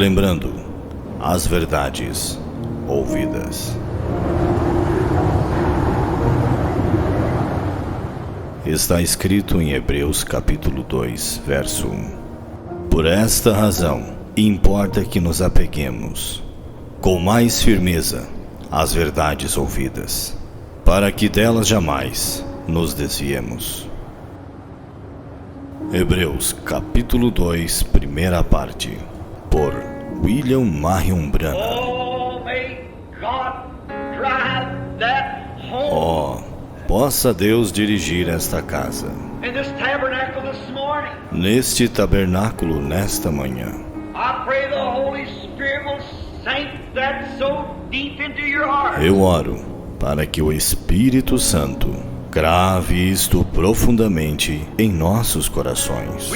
relembrando as verdades ouvidas. Está escrito em Hebreus capítulo 2, verso 1. Por esta razão, importa que nos apeguemos com mais firmeza às verdades ouvidas, para que delas jamais nos desviemos. Hebreus capítulo 2, primeira parte, por William Marion Branham. Possa Deus dirigir esta casa, neste tabernáculo nesta manhã. Eu oro para que o Espírito Santo grave isto profundamente em nossos corações.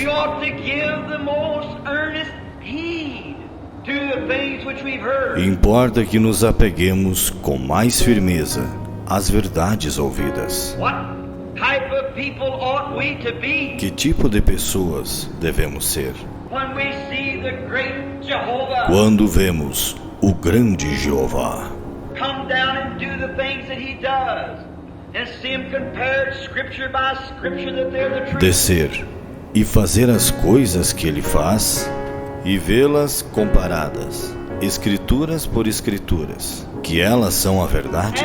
Importa que nos apeguemos com mais firmeza às verdades ouvidas. Que tipo de pessoas devemos ser? Quando vemos o grande Jeová descer e fazer as coisas que ele faz e vê-las comparadas, escrituras por escrituras, que elas são a verdade?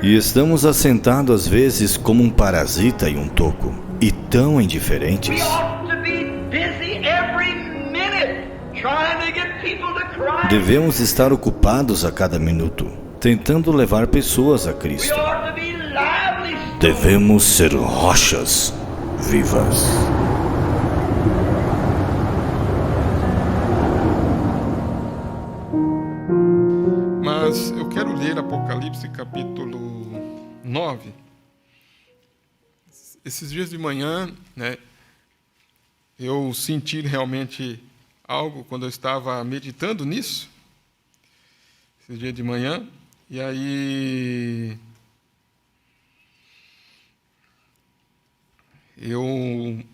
E estamos assentados às vezes como um parasita em um toco, e tão indiferentes. Devemos estar ocupados a cada minuto, tentando levar pessoas a Cristo. Devemos ser rochas vivas. Mas eu quero ler Apocalipse capítulo 9. Esses dias de manhã, eu senti realmente algo quando eu estava meditando nisso. Esse dia de manhã. E aí eu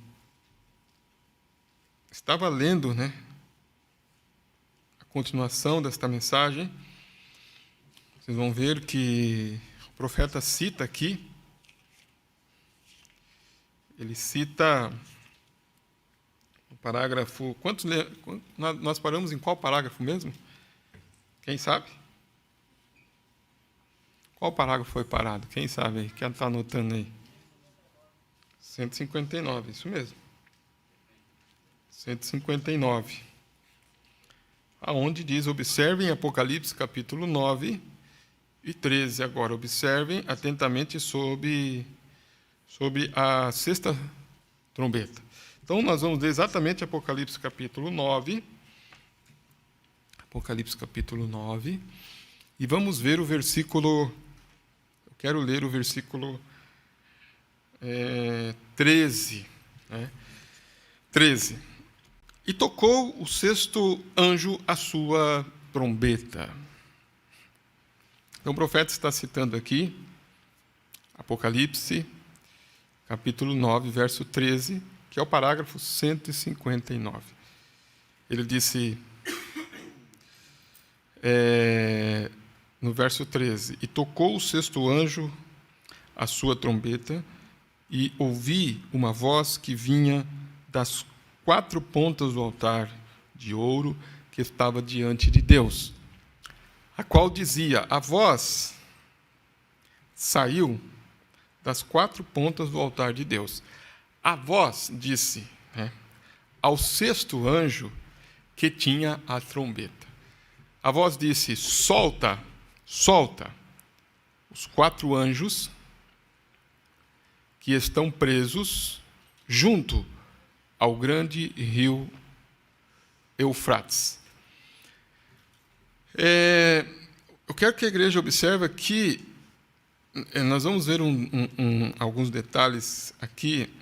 estava lendo, a continuação desta mensagem. Vocês vão ver que o profeta cita aqui, ele cita o parágrafo... Nós paramos em qual parágrafo mesmo? Quem sabe? Qual parágrafo foi parado? Quem sabe aí? Quem está anotando aí? 159, isso mesmo. 159. Aonde diz, observem Apocalipse capítulo 9 e 13. Agora, observem atentamente sobre a sexta trombeta. Então, nós vamos ler exatamente Apocalipse capítulo 9. Apocalipse capítulo 9. E vamos ver o versículo... Eu quero ler o versículo 13. 13. E tocou o sexto anjo a sua trombeta. Então, o profeta está citando aqui, Apocalipse, capítulo 9, verso 13, que é o parágrafo 159. Ele disse, no verso 13, e tocou o sexto anjo a sua trombeta, e ouvi uma voz que vinha das quatro pontas do altar de ouro que estava diante de Deus, a qual dizia, a voz saiu das quatro pontas do altar de Deus. A voz disse, ao sexto anjo que tinha a trombeta. A voz disse, solta os quatro anjos que estão presos junto ao grande rio Eufrates. Eu quero que a igreja observe que nós vamos ver alguns detalhes aqui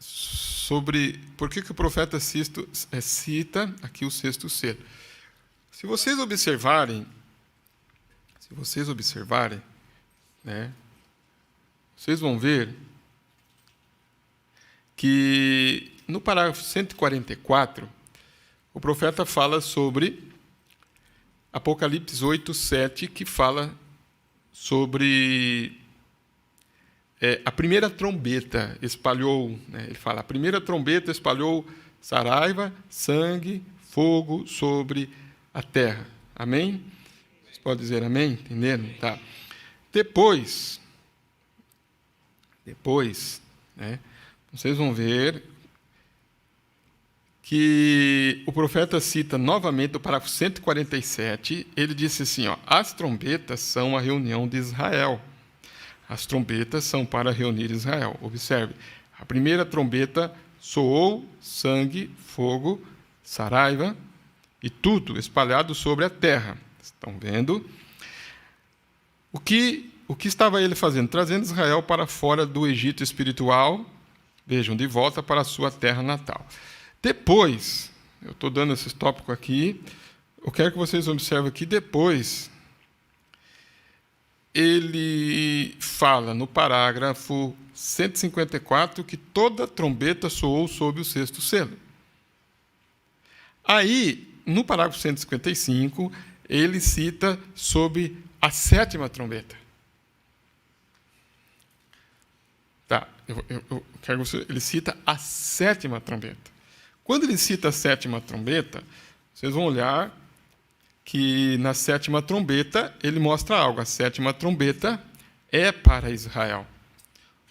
sobre por que o profeta cita aqui o sexto selo. Se vocês observarem, vocês vão ver que no parágrafo 144, o profeta fala sobre Apocalipse 8, 7, que fala sobre a primeira trombeta espalhou, né? Ele fala, a primeira trombeta espalhou saraiva, sangue, fogo sobre a terra. Amém? Você pode dizer amém? Entenderam? Tá. Depois, né, vocês vão ver que o profeta cita novamente o parágrafo 147, ele disse assim, ó, as trombetas são a reunião de Israel. As trombetas são para reunir Israel. Observe, a primeira trombeta soou sangue, fogo, saraiva e tudo espalhado sobre a terra. Estão vendo? O que estava ele fazendo? Trazendo Israel para fora do Egito espiritual, vejam, de volta para a sua terra natal. Depois, eu estou dando esse tópico aqui, eu quero que vocês observem aqui, depois, ele fala no parágrafo 154 que toda trombeta soou sob o sexto selo. Aí, no parágrafo 155, ele cita sobre a sétima trombeta. Tá, eu quero que você, ele cita a sétima trombeta. Quando ele cita a sétima trombeta, vocês vão olhar que na sétima trombeta ele mostra algo. A sétima trombeta é para Israel,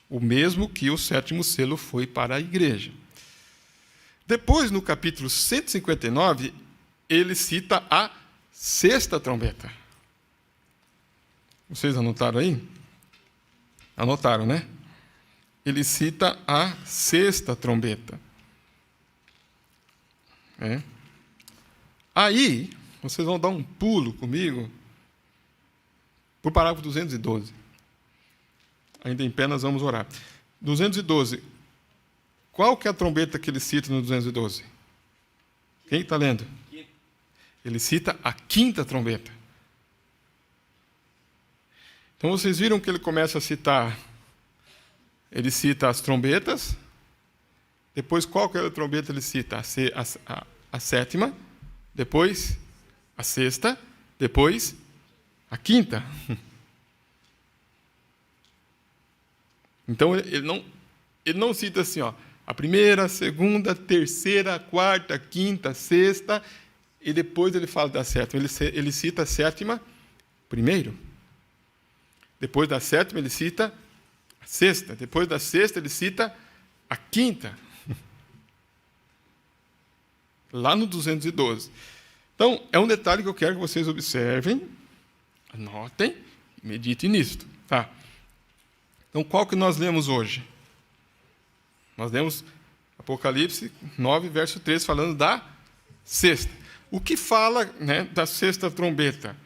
o mesmo que o sétimo selo foi para a igreja. Depois, no capítulo 159, ele cita a sexta trombeta. Vocês anotaram aí? Anotaram, né? Ele cita a sexta trombeta. Aí, vocês vão dar um pulo comigo para o parágrafo 212. Ainda em pé, nós vamos orar. 212. Qual que é a trombeta que ele cita no 212? Quem está lendo? Ele cita a quinta trombeta. Então, vocês viram que ele começa a citar... Ele cita as trombetas. Depois, qual que é a trombeta ele cita? A sétima. Depois, a sexta. Depois, a quinta. Então, ele não cita assim, ó, a primeira, a segunda, a terceira, a quarta, a quinta, a sexta, e depois ele fala da sétima. Ele cita a sétima primeiro. Depois da sétima, ele cita a sexta. Depois da sexta, ele cita a quinta. Lá no 212. Então, é um detalhe que eu quero que vocês observem, anotem e meditem nisso. Tá? Então, qual que nós lemos hoje? Nós lemos Apocalipse 9, verso 13, falando da sexta. O que fala, né, da sexta trombeta?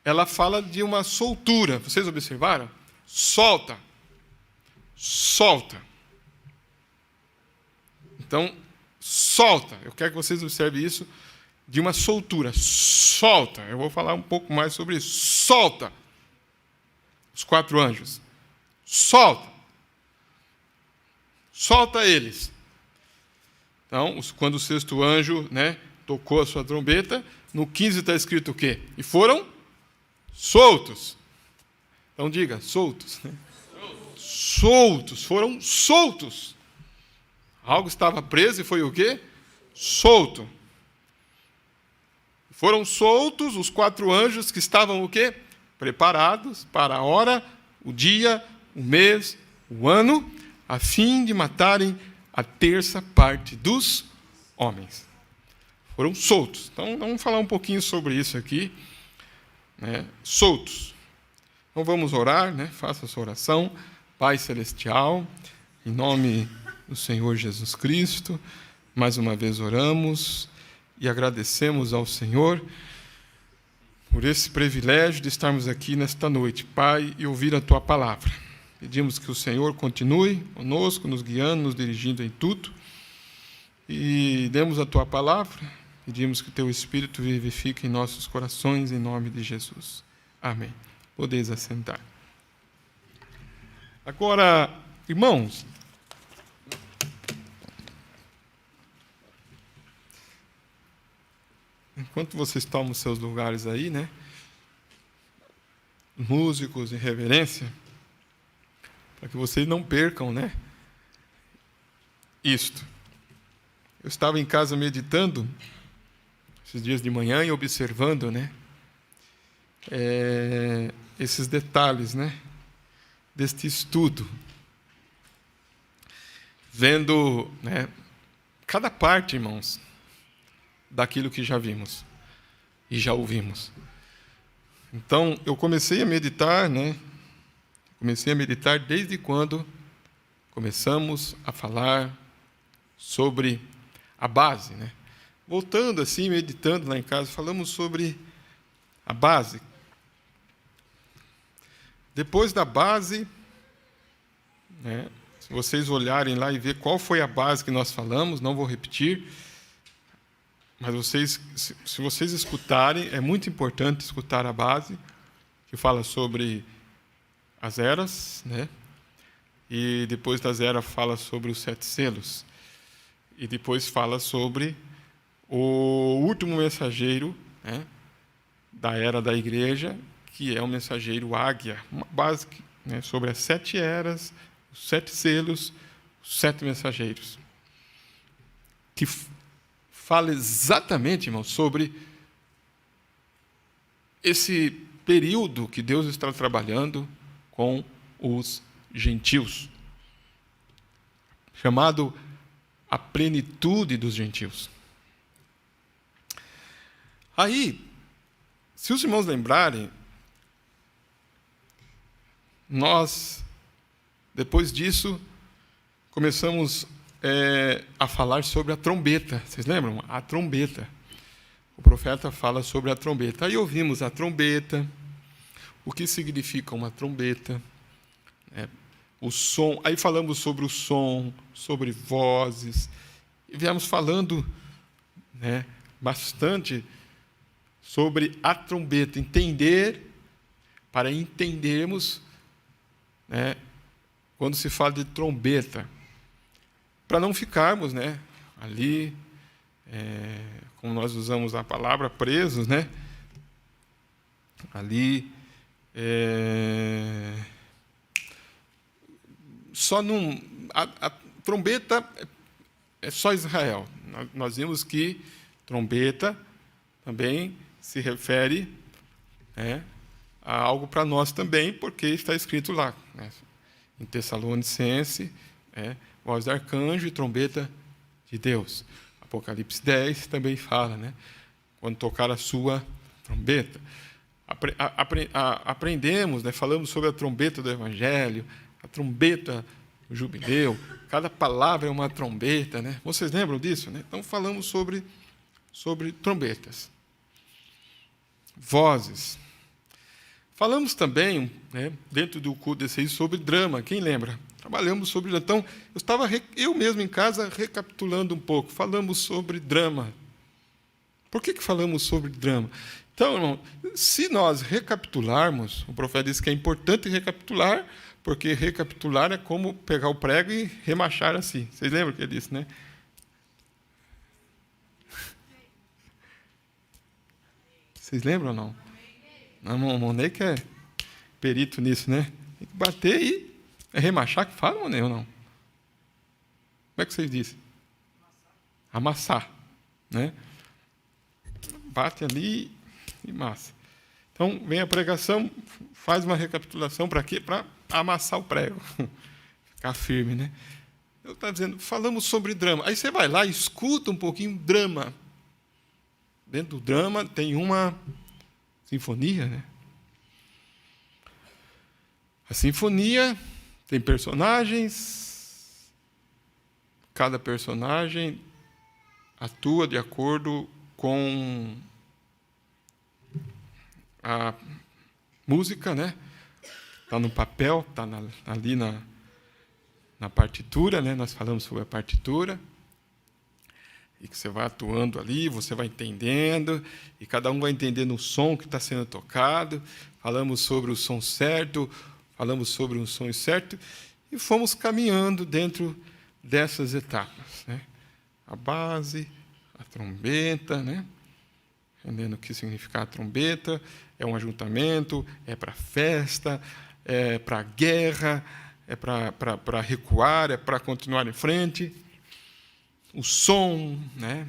Ela fala de uma soltura. Vocês observaram? Solta. Solta. Então, solta. Eu quero que vocês observem isso de uma soltura. Solta. Eu vou falar um pouco mais sobre isso. Solta. Os 4 anjos. Solta. Solta eles. Então, quando o sexto anjo, né, tocou a sua trombeta, no 15 está escrito o quê? E foram soltos. Então diga, soltos. Soltos. Foram soltos. Algo estava preso e foi o quê? Solto. Foram soltos os 4 anjos que estavam o quê? Preparados para a hora, o dia, o mês, o ano, a fim de matarem a terça parte dos homens. Foram soltos. Então, vamos falar um pouquinho sobre isso aqui. Né? Soltos. Então, vamos orar, né? Faça a sua oração. Pai Celestial, em nome do Senhor Jesus Cristo, mais uma vez oramos e agradecemos ao Senhor por esse privilégio de estarmos aqui nesta noite, Pai, e ouvir a Tua palavra. Pedimos que o Senhor continue conosco, nos guiando, nos dirigindo em tudo, e demos a Tua palavra, pedimos que o Teu Espírito vivifique em nossos corações, em nome de Jesus. Amém. Podeis assentar. Agora, irmãos, enquanto vocês tomam seus lugares aí, né? Músicos em reverência, para que vocês não percam, né? Isto. Eu estava em casa meditando esses dias de manhã e observando, né? Esses detalhes, né? Deste estudo, vendo, né? Cada parte, irmãos, daquilo que já vimos e já ouvimos. Então, eu comecei a meditar, né? Comecei a meditar desde quando começamos a falar sobre a base, né? Voltando assim, meditando lá em casa, falamos sobre a base. Depois da base, né? Se vocês olharem lá e ver qual foi a base que nós falamos, não vou repetir, mas vocês, se vocês escutarem, é muito importante escutar a base, que fala sobre as eras, né? E depois das eras fala sobre os 7 selos. E depois fala sobre o último mensageiro, né? Da era da igreja, que é o mensageiro águia. Uma base, né? Sobre as 7 eras, os 7 selos, os 7 mensageiros. Que fala exatamente, irmão, sobre esse período que Deus está trabalhando com os gentios, chamado a plenitude dos gentios. Aí, se os irmãos lembrarem, nós, depois disso, começamos a falar sobre a trombeta. Vocês lembram? A trombeta. O profeta fala sobre a trombeta. Aí ouvimos a trombeta, o que significa uma trombeta, né? O som. Aí falamos sobre o som, sobre vozes. E viemos falando, né, bastante sobre a trombeta. Para entendermos, né, quando se fala de trombeta, para não ficarmos, né, ali, como nós usamos a palavra, presos, né, ali, só num... A trombeta é só Israel. Nós vimos que trombeta também se refere, né, a algo para nós também, porque está escrito lá, né, em Tessalonicense, voz do arcanjo e trombeta de Deus. Apocalipse 10 também fala, né, quando tocar a sua trombeta. Aprendemos, né, falamos sobre a trombeta do Evangelho, a trombeta do jubileu, cada palavra é uma trombeta, né? Vocês lembram disso, né? Então falamos sobre trombetas, vozes. Falamos também, né, dentro do culto desse aí, sobre drama. Quem lembra? Trabalhamos sobre drama. Então, eu estava eu mesmo em casa recapitulando um pouco. Falamos sobre drama. Por que falamos sobre drama? Então, irmão, se nós recapitularmos, o profeta disse que é importante recapitular, porque recapitular é como pegar o prego e remachar assim. Vocês lembram que ele disse, né? Vocês lembram ou não? Não, Monei que é perito nisso, né? Tem que bater e remachar que fala, Monei, ou não? Como é que vocês dizem? Amassar, né? Bate ali e massa. Então, vem a pregação, faz uma recapitulação para quê? Para amassar o prego, ficar firme, né? Eu estava dizendo, falamos sobre drama. Aí você vai lá e escuta um pouquinho drama. Dentro do drama tem uma sinfonia, né? A sinfonia tem personagens, cada personagem atua de acordo com a música, né? Está no papel, está ali na partitura, né? Nós falamos sobre a partitura. E que você vai atuando ali, você vai entendendo, e cada um vai entendendo o som que está sendo tocado. Falamos sobre o som certo, falamos sobre o som certo, e fomos caminhando dentro dessas etapas, né? A base, a trombeta, né? entendendo o que significa a trombeta. É um ajuntamento, é para festa, é para guerra, é para recuar, é para continuar em frente. O som, né?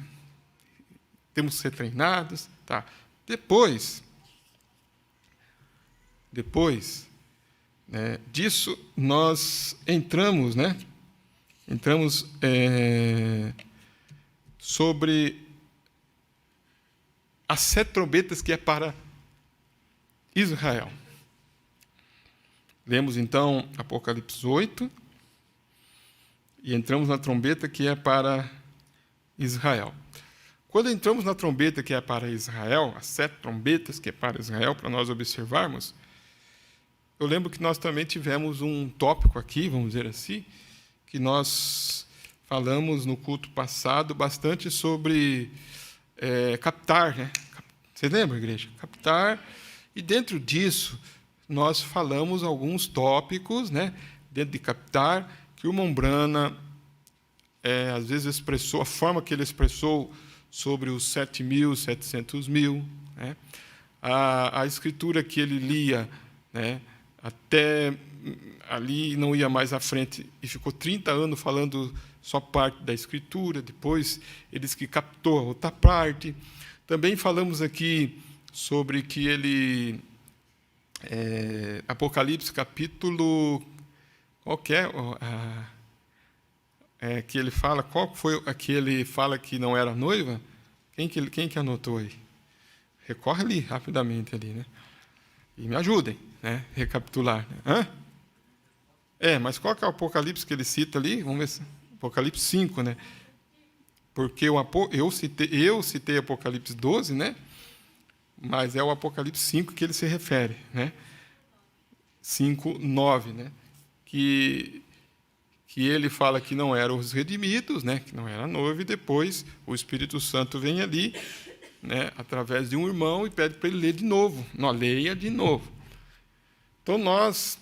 Temos que ser treinados. Tá. Depois, né, disso, nós entramos, né? Entramos sobre as 7 trombetas que é para Israel. Lemos, então, Apocalipse 8 e entramos na trombeta que é para Israel. Quando entramos na trombeta que é para Israel, as 7 trombetas que é para Israel, para nós observarmos, eu lembro que nós também tivemos um tópico aqui, vamos dizer assim, que nós falamos no culto passado bastante sobre captar, né? Você lembra, igreja? Captar. E dentro disso, nós falamos alguns tópicos, né? Dentro de captar, que o Mombrana, às vezes, expressou, a forma que ele expressou sobre os 7.000, 700.000, né? A escritura que ele lia, né? Até ali não ia mais à frente, e ficou 30 anos falando só parte da escritura, depois ele disse que captou a outra parte. Também falamos aqui sobre que ele, Apocalipse capítulo, qual que é? Que ele fala, qual foi aquele fala que não era noiva? Quem que anotou aí? Recorre ali, rapidamente ali, né? E me ajudem, né? Recapitular. Né? Mas qual que é o Apocalipse que ele cita ali? Vamos ver se... Apocalipse 5, né? Porque eu citei Apocalipse 12, né? Mas é o Apocalipse 5 que ele se refere, né? 5:9, né? Que ele fala que não eram os redimidos, né? Que não era noivo, e depois o Espírito Santo vem ali, né? Através de um irmão e pede para ele ler de novo. Não, leia de novo. Então nós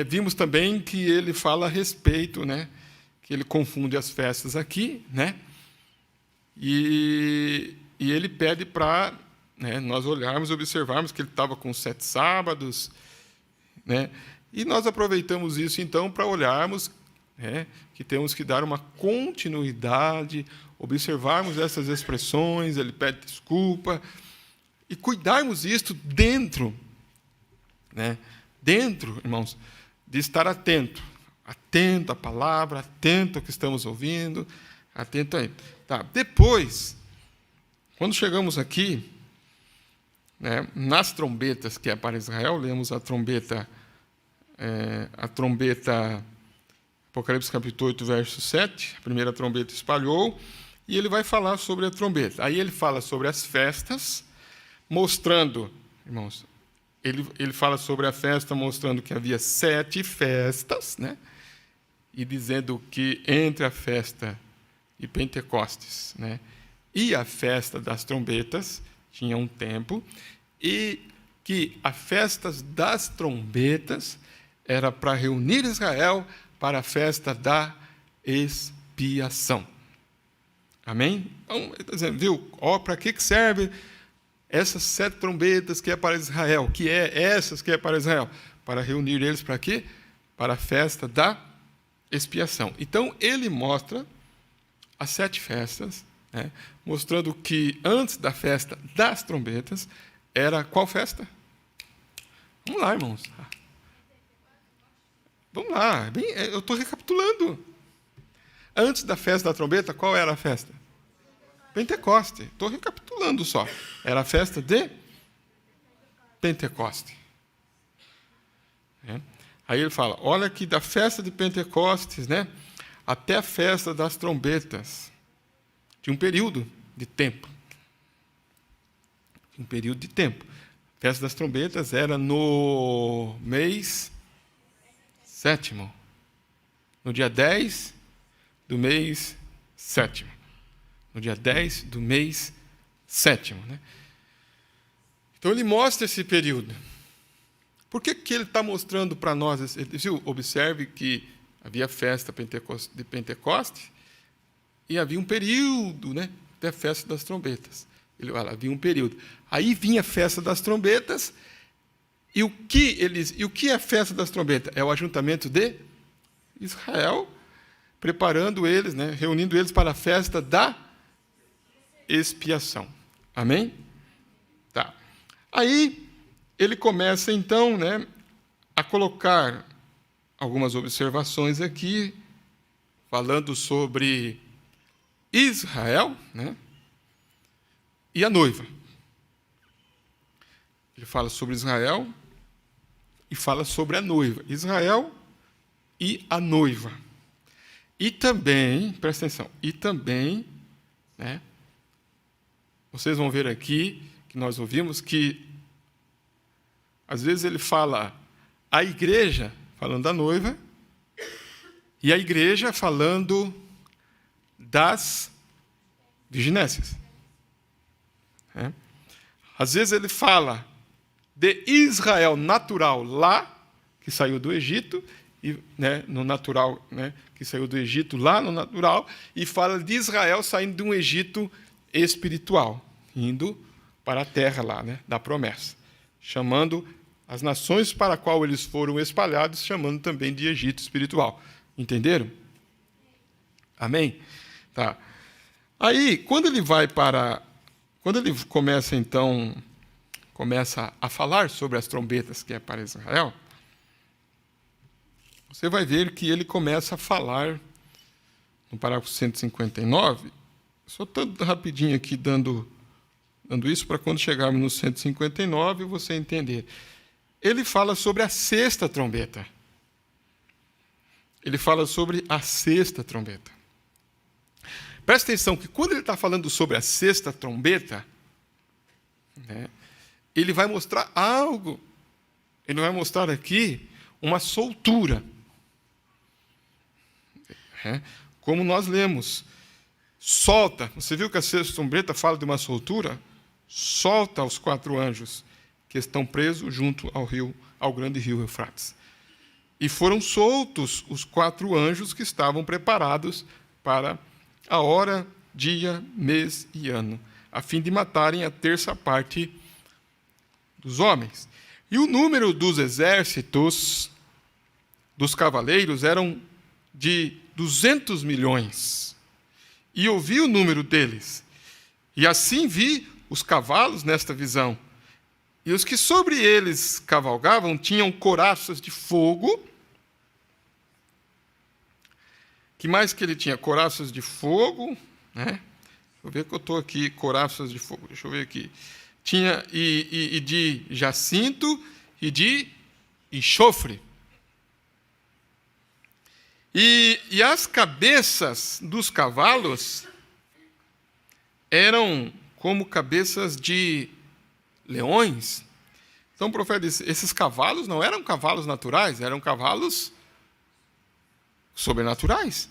vimos também que ele fala a respeito, né? Que ele confunde as festas aqui, né? E ele pede para, né, nós olharmos e observarmos que ele estava com 7 sábados, né? E nós aproveitamos isso, então, para olharmos, né, que temos que dar uma continuidade, observarmos essas expressões, ele pede desculpa, e cuidarmos disto dentro, né? Dentro, irmãos, de estar atento à palavra, atento ao que estamos ouvindo, atento a ele. Tá. Depois, quando chegamos aqui, né, nas trombetas que é para Israel, lemos a trombeta, Apocalipse capítulo 8, verso 7, a primeira trombeta espalhou, e ele vai falar sobre a trombeta. Aí ele fala sobre as festas, mostrando, irmãos, ele fala sobre a festa, mostrando que havia 7 festas, né? E dizendo que entre a festa de Pentecostes, né, e a festa das trombetas tinha um tempo, e que a festa das trombetas era para reunir Israel para a festa da expiação. Amém? Então, ele está dizendo, viu? Para que serve essas 7 trombetas que é para Israel? Que é essas que é para Israel? Para reunir eles para quê? Para a festa da expiação. Então, ele mostra as 7 festas, né, mostrando que antes da festa das trombetas era qual festa? Vamos lá, irmãos. Vamos lá. Eu estou recapitulando. Antes da festa da trombeta, qual era a festa? Pentecoste. Estou recapitulando só. Era a festa de Pentecoste. Aí ele fala, olha que da festa de Pentecostes, né, até a festa das trombetas, tinha um período de tempo. A festa das trombetas era no mês 7º, no dia 10 do mês 7º. No dia 10 do mês 7º. Né? Então, ele mostra esse período. Por que ele está mostrando para nós? Observe que havia festa de Pentecostes e havia um período, né, da festa das trombetas. Ele fala, havia um período. Aí vinha a festa das trombetas. E o que é a festa das trombetas? É o ajuntamento de Israel, preparando eles, né, reunindo eles para a festa da expiação. Amém? Tá. Aí ele começa então, né, a colocar algumas observações aqui, falando sobre Israel, né, e a noiva. Ele fala sobre Israel e fala sobre a noiva. Israel e a noiva. E também, presta atenção, e também, né, vocês vão ver aqui, que nós ouvimos, que às vezes ele fala a igreja, falando da noiva, e a igreja falando das virginécias. É. Às vezes ele fala de Israel natural lá, que saiu do Egito, e, né, no natural, né, que saiu do Egito lá no natural, e fala de Israel saindo de um Egito espiritual, indo para a terra lá, né, da promessa, chamando as nações para a qual eles foram espalhados, chamando também de Egito espiritual. Entenderam? Amém? Tá. Aí, quando ele começa, então, a falar sobre as trombetas que é para Israel, você vai ver que ele começa a falar, no parágrafo 159, só tanto rapidinho aqui dando isso para quando chegarmos no 159 você entender. Ele fala sobre a sexta trombeta. Ele fala sobre a sexta trombeta. Presta atenção que quando ele está falando sobre a sexta trombeta, né, ele vai mostrar algo. Ele vai mostrar aqui uma soltura. Como nós lemos. Solta. Você viu que a sexta trombeta fala de uma soltura? Solta os 4 anjos que estão presos junto ao grande rio Eufrates. E foram soltos os 4 anjos que estavam preparados para a hora, dia, mês e ano, a fim de matarem a terça parte dos homens. E o número dos exércitos, dos cavaleiros, eram de 200 milhões. E eu vi o número deles. E assim vi os cavalos nesta visão. E os que sobre eles cavalgavam tinham couraças de fogo. Que mais que ele tinha? Couraças de fogo, né? Deixa eu ver que eu estou aqui, couraças de fogo. Deixa eu ver aqui. Tinha e de jacinto e de enxofre. E as cabeças dos cavalos eram como cabeças de leões. Então o profeta disse, esses cavalos não eram cavalos naturais, eram cavalos sobrenaturais.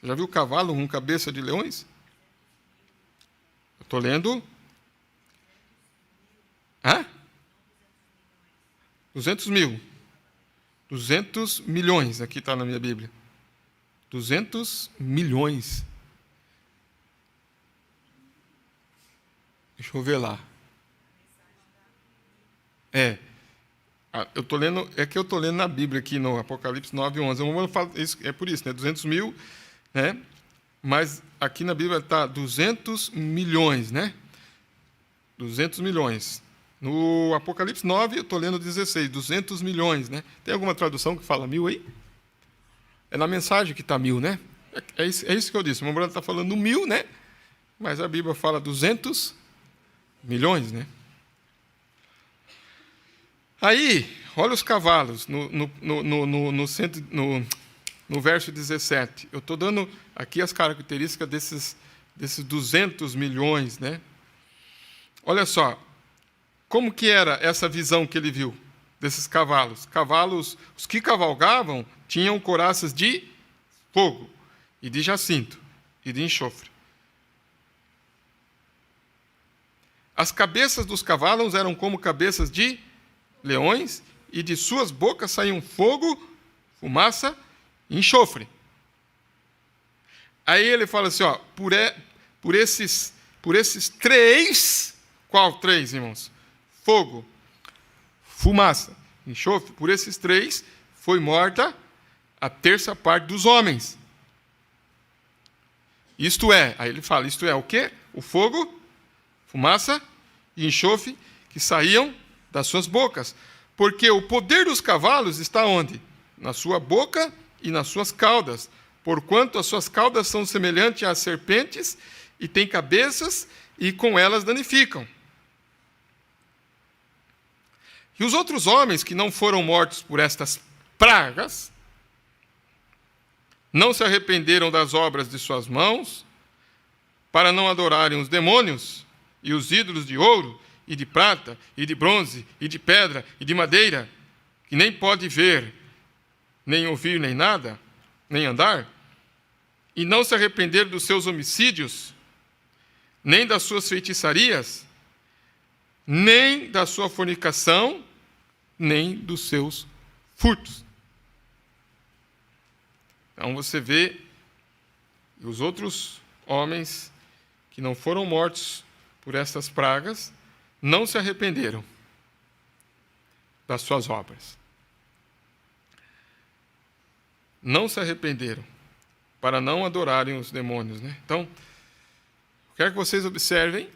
Você já viu cavalo com cabeça de leões? Eu estou lendo. 200 mil. 200 milhões, aqui está na minha Bíblia. 200 milhões. Deixa eu ver lá. Eu estou lendo, que eu estou lendo na Bíblia aqui no Apocalipse 9:11. Eu vou falar isso, é por isso, né? 200 mil, né? Mas aqui na Bíblia está 200 milhões, né? 200 milhões. No Apocalipse 9, eu estou lendo 16, 200 milhões, né? Tem alguma tradução que fala 1000 aí? É na mensagem que está 1000, né? É isso que eu disse. O meu brother está falando 1000, né? Mas a Bíblia fala 200 milhões, né? Aí, olha os cavalos, no verso 17. Eu estou dando aqui as características desses 200 milhões, né? Olha só, como que era essa visão que ele viu desses cavalos? Cavalos, os que cavalgavam, tinham couraças de fogo, e de jacinto, e de enxofre. As cabeças dos cavalos eram como cabeças de leões, e de suas bocas saíam fogo, fumaça e enxofre. Aí ele fala assim, ó, por esses 3 Qual 3, irmãos? Fogo, fumaça, enxofre. Por esses 3 foi morta a terça parte dos homens. Isto é, aí ele fala, isto é o quê? O fogo, fumaça e enxofre que saíam das suas bocas. Porque o poder dos cavalos está onde? Na sua boca e nas suas caudas. Porquanto as suas caudas são semelhantes às serpentes e têm cabeças e com elas danificam. E os outros homens que não foram mortos por estas pragas, não se arrependeram das obras de suas mãos, para não adorarem os demônios e os ídolos de ouro, e de prata, e de bronze, e de pedra, e de madeira, que nem pode ver, nem ouvir, nem nada, nem andar, e não se arrependeram dos seus homicídios, nem das suas feitiçarias, nem da sua fornicação, nem dos seus furtos. Então você vê os outros homens que não foram mortos por essas pragas, não se arrependeram das suas obras. Não se arrependeram para não adorarem os demônios, né? Então, quero que vocês observem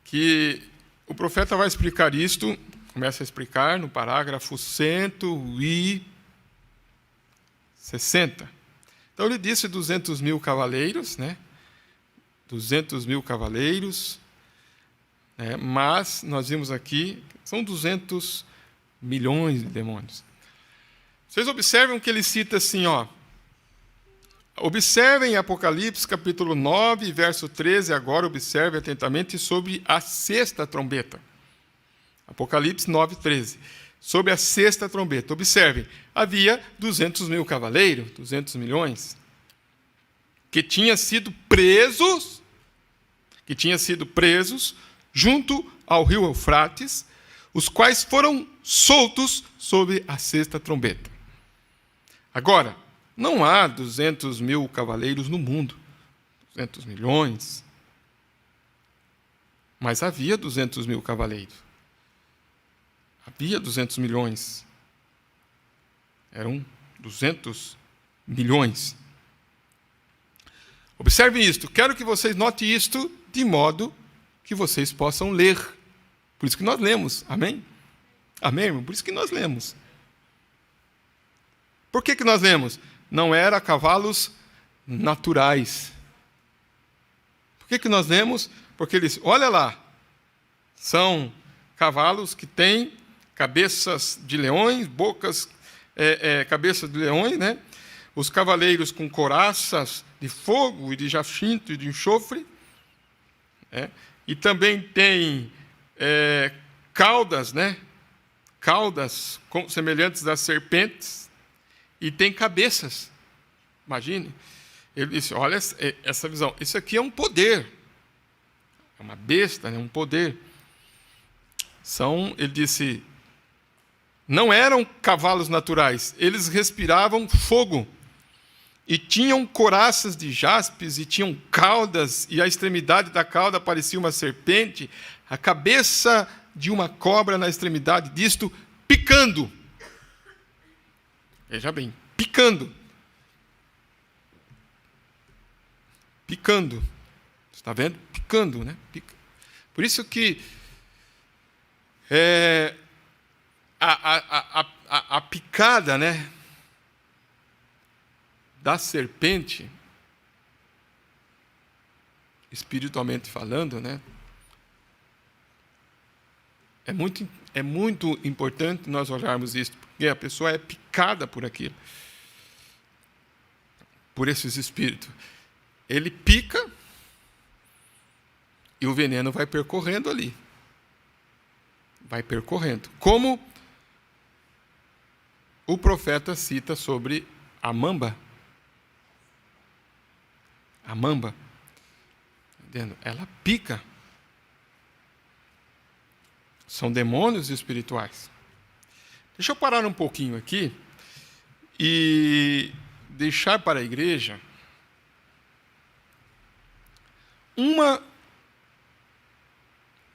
que o profeta vai explicar isto, começa a explicar no parágrafo 160. Então, ele disse 200.000 cavaleiros, né? 200.000 cavaleiros, mas nós vimos aqui, são 200 milhões de demônios. Vocês observam que ele cita assim, ó. Observem Apocalipse, capítulo 9, verso 13, agora observe atentamente sobre a sexta trombeta. Apocalipse 9, 13. Sobre a sexta trombeta. Observem, havia 200.000 cavaleiros, 200 milhões, que tinham sido presos junto ao rio Eufrates, os quais foram soltos sob a sexta trombeta. Agora, não há 200.000 cavaleiros no mundo, 200 milhões, mas havia 200.000 cavaleiros. Havia 200 milhões. Eram 200 milhões. Observem isto. Quero que vocês notem isto de modo que vocês possam ler. Por isso que nós lemos. Amém? Amém, irmão? Por isso que nós lemos. Por que nós lemos? Não era cavalos naturais. Por que nós lemos? Porque eles, olha lá, são cavalos que têm cabeças de leões, bocas, cabeças de leões, né? Os cavaleiros com couraças de fogo e de jacinto e de enxofre, e também tem caudas, né? Caudas semelhantes às serpentes, e tem cabeças. Imagine. Ele disse, olha essa visão. Isso aqui é um poder. É uma besta, né? Um poder. Ele disse, não eram cavalos naturais. Eles respiravam fogo. E tinham couraças de jaspes, e tinham caudas, e a extremidade da cauda parecia uma serpente, a cabeça de uma cobra na extremidade disto, picando. Veja bem, picando. Picando. Você está vendo? Picando, né? Por isso que a picada, né, da serpente, espiritualmente falando, né, é muito importante nós olharmos isso, porque a pessoa é picada por aquilo, por esses espíritos. Ele pica e o veneno vai percorrendo ali. Vai percorrendo. Como o profeta cita sobre a mamba. A mamba. Entendendo? Ela pica. São demônios espirituais. Deixa eu parar um pouquinho aqui e deixar para a igreja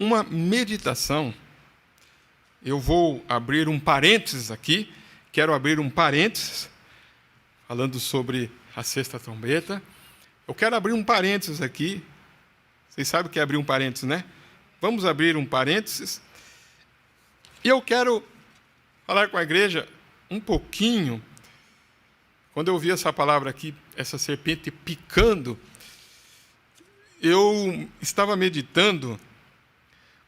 uma meditação. Eu vou abrir um parênteses aqui. Quero abrir um parênteses, falando sobre a sexta trombeta. Eu quero abrir um parênteses aqui. Vocês sabem o que é abrir um parênteses, né? Vamos abrir um parênteses. E eu quero falar com a igreja um pouquinho. Quando eu ouvi essa palavra aqui, essa serpente picando, eu estava meditando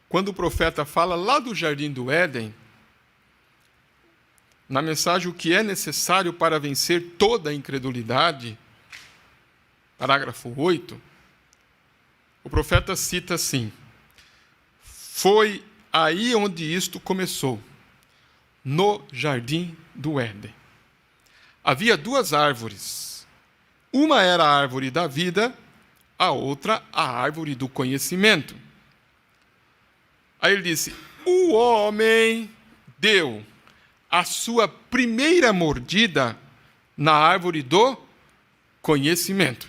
quando o profeta fala lá do Jardim do Éden, na mensagem o que é necessário para vencer toda a incredulidade, parágrafo 8, o profeta cita assim: foi aí onde isto começou, no Jardim do Éden. Havia duas árvores. Uma era a árvore da vida, a outra a árvore do conhecimento. Aí ele disse: o homem deu a sua primeira mordida na árvore do conhecimento.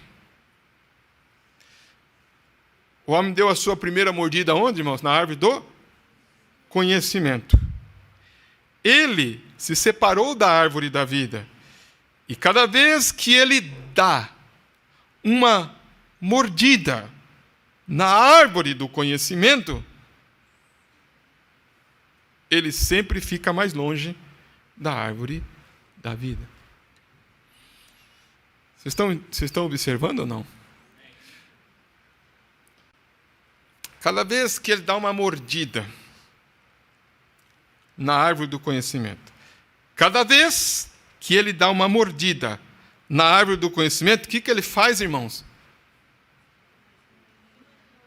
O homem deu a sua primeira mordida onde, irmãos? Na árvore do conhecimento. Ele se separou da árvore da vida. E cada vez que ele dá uma mordida na árvore do conhecimento, ele sempre fica mais longe da árvore da vida. Vocês estão observando ou não? Cada vez que ele dá uma mordida na árvore do conhecimento, cada vez que ele dá uma mordida na árvore do conhecimento, o que ele faz, irmãos?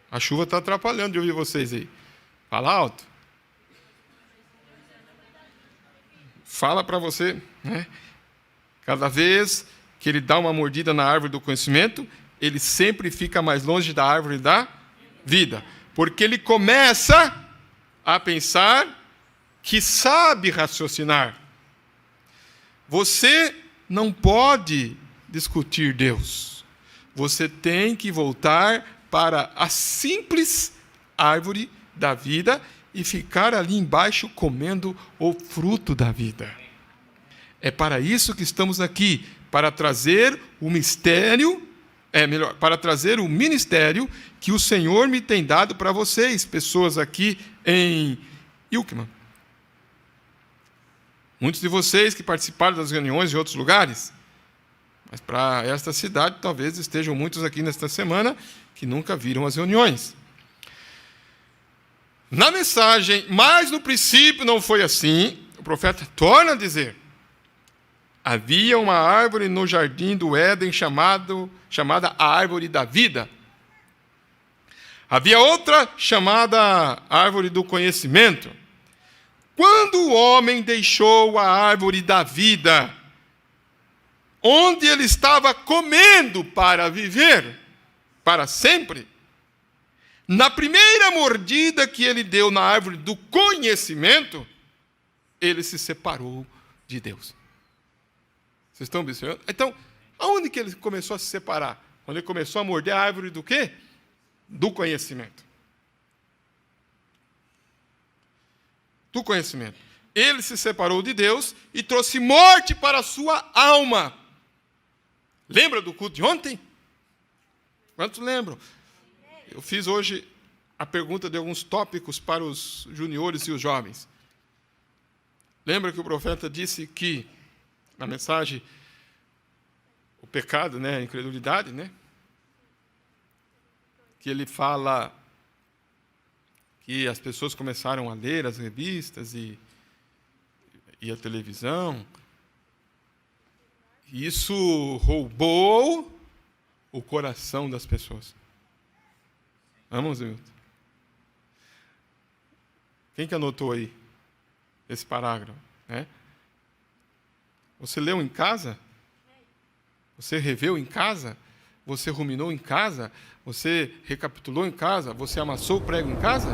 A chuva está atrapalhando de ouvir vocês aí. Fala alto. Fala para você, né? Cada vez que ele dá uma mordida na árvore do conhecimento, ele sempre fica mais longe da árvore da vida. Porque ele começa a pensar que sabe raciocinar. Você não pode discutir Deus. Você tem que voltar para a simples árvore da vida e ficar ali embaixo comendo o fruto da vida. É para isso que estamos aqui, para trazer o mistério, para trazer o ministério que o Senhor me tem dado para vocês, pessoas aqui em Ilkman. Muitos de vocês que participaram das reuniões em outros lugares, mas para esta cidade talvez estejam muitos aqui nesta semana que nunca viram as reuniões. Na mensagem, mas no princípio não foi assim, o profeta torna a dizer: havia uma árvore no jardim do Éden chamada a árvore da vida. Havia outra chamada árvore do conhecimento. Quando o homem deixou a árvore da vida, onde ele estava comendo para viver para sempre, na primeira mordida que ele deu na árvore do conhecimento, ele se separou de Deus. Vocês estão observando? Então, aonde que ele começou a se separar? Quando ele começou a morder a árvore do quê? Do conhecimento. Do conhecimento. Ele se separou de Deus e trouxe morte para a sua alma. Lembra do culto de ontem? Quantos lembram? Eu fiz hoje a pergunta de alguns tópicos para os juniores e os jovens. Lembra que o profeta disse que, na mensagem, o pecado, né, a incredulidade, né? Que ele fala que as pessoas começaram a ler as revistas e a televisão. E isso roubou o coração das pessoas. Vamos, Milton? Quem que anotou aí esse parágrafo? Né? Você leu em casa? Você reveu em casa? Você ruminou em casa? Você recapitulou em casa? Você amassou o prego em casa?